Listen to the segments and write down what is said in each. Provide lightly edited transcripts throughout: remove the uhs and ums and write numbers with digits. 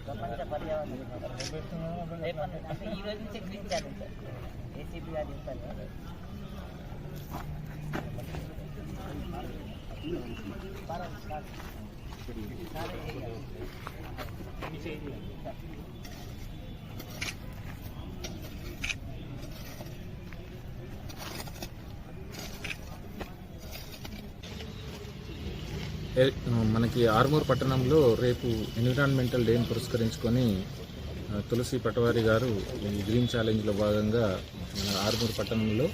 ప్రపంచ పర్యావరణ అంటే ఈ రోజు నుంచి గ్రీన్ ఛాలెంజ్ ఏసీపీ గారు చెప్తారు. మనకి ఆర్మూర్ పట్టణంలో రేపు ఎన్విరాన్మెంటల్ డేని పురస్కరించుకొని తులసి పటవారి గారు ఈ గ్రీన్ ఛాలెంజ్లో భాగంగా మన ఆర్మూర్ పట్టణంలో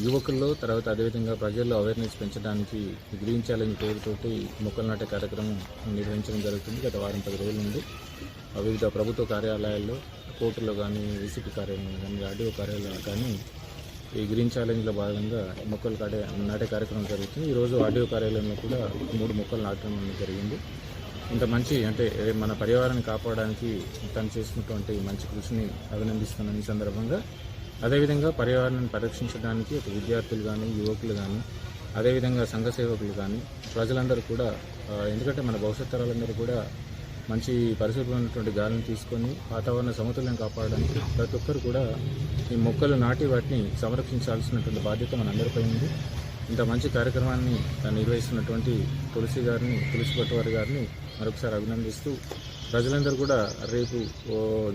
యువకుల్లో తర్వాత అదేవిధంగా ప్రజల్లో అవేర్నెస్ పెంచడానికి గ్రీన్ ఛాలెంజ్ పేరుతోటి మొక్కలు నాటే కార్యక్రమం నిర్వహించడం జరుగుతుంది. గత వారం 10 రోజుల నుండి వివిధ ప్రభుత్వ కార్యాలయాల్లో, కోర్టులో కానీ, ఏసీపీ కార్యాలయంలో కానీ, ఆర్డీఓ కార్యాలయాలు కానీ ఈ గ్రీన్ ఛాలెంజ్లో భాగంగా మొక్కలు నాటే కార్యక్రమం జరుగుతుంది. ఈరోజు ఆర్డీఓ కార్యాలయంలో కూడా 3 మొక్కలు నాటడం జరిగింది. ఇంత మంచి అంటే మన పర్యావరణాన్ని కాపాడడానికి తను చేసినటువంటి మంచి కృషిని అభినందిస్తున్నాను ఈ సందర్భంగా. అదేవిధంగా పర్యావరణాన్ని పరిరక్షించడానికి విద్యార్థులు కానీ, యువకులు కానీ, అదేవిధంగా సంఘ సేవకులు కానీ, ప్రజలందరూ కూడా ఎందుకంటే మన భవిష్యత్ తరాలందరూ కూడా మంచి పరిశుభ్రమైనటువంటి గాలిని తీసుకొని వాతావరణ సమతుల్యం కాపాడడానికి ప్రతి ఒక్కరు కూడా ఈ మొక్కలు నాటి వాటిని సంరక్షించాల్సినటువంటి బాధ్యత మనందరిపై ఉంది. ఇంత మంచి కార్యక్రమాన్ని నిర్వహిస్తున్నటువంటి తులసి పటవారి గారిని మరొకసారి అభినందిస్తూ ప్రజలందరూ కూడా రేపు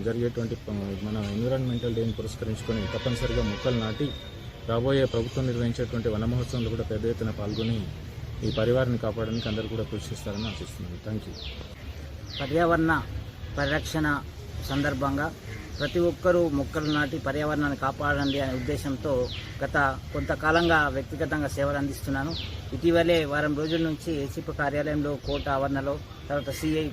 జరిగేటువంటి మన ఎన్విరాన్మెంటల్ డేని పురస్కరించుకొని తప్పనిసరిగా మొక్కలు నాటి రాబోయే ప్రభుత్వం నిర్వహించేటువంటి వన మహోత్సవంలో కూడా పెద్ద ఎత్తున పాల్గొని ఈ పరివారాన్ని కాపాడడానికి అందరూ కూడా కృషి చేస్తారని ఆశిస్తున్నాను. Thank you. పర్యావరణ పరిరక్షణ సందర్భంగా ప్రతి ఒక్కరూ మొక్కలు నాటి పర్యావరణాన్ని కాపాడండి అనే ఉద్దేశంతో గత కొంతకాలంగా వ్యక్తిగతంగా సేవలు అందిస్తున్నాను. ఇటీవలే వారం రోజుల నుంచి ఏసీపీ కార్యాలయంలో, కోర్టు ఆవరణలో, తర్వాత సిఐ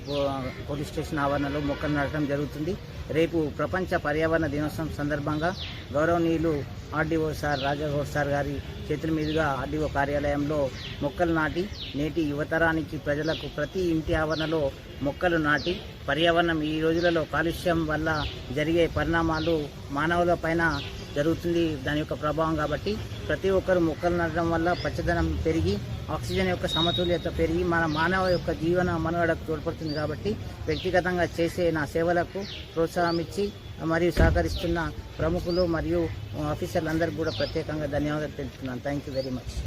పోలీస్ స్టేషన్ ఆవరణలో మొక్కలు నాటడం జరుగుతుంది. రేపు ప్రపంచ పర్యావరణ దినోత్సవం సందర్భంగా గౌరవనీయులు ఆర్డీఓ సార్ రాజగౌడ్ సార్ గారి చేతుల మీదుగా ఆర్డీఓ కార్యాలయంలో మొక్కలు నాటి నేటి యువతరానికి ప్రజలకు ప్రతి ఇంటి ఆవరణలో మొక్కలు నాటి పర్యావరణం ఈ రోజులలో కాలుష్యం వల్ల జరిగే పరిణామాలు మానవుల పైన జరుగుతుంది, దాని యొక్క ప్రభావం. కాబట్టి ప్రతి ఒక్కరు మొక్కలు నాటడం వల్ల పచ్చదనం పెరిగి ఆక్సిజన్ యొక్క సమతుల్యత పెరిగి మన మానవ యొక్క జీవన మనుగడకు తోడ్పడుతుంది. కాబట్టి వ్యక్తిగతంగా చేసే నా సేవలకు ప్రోత్సాహం ఇచ్చి మరియు సహకరిస్తున్న ప్రముఖులు మరియు ఆఫీసర్లందరికీ కూడా ప్రత్యేకంగా ధన్యవాదాలు తెలుపుతున్నాను. Thank you very much.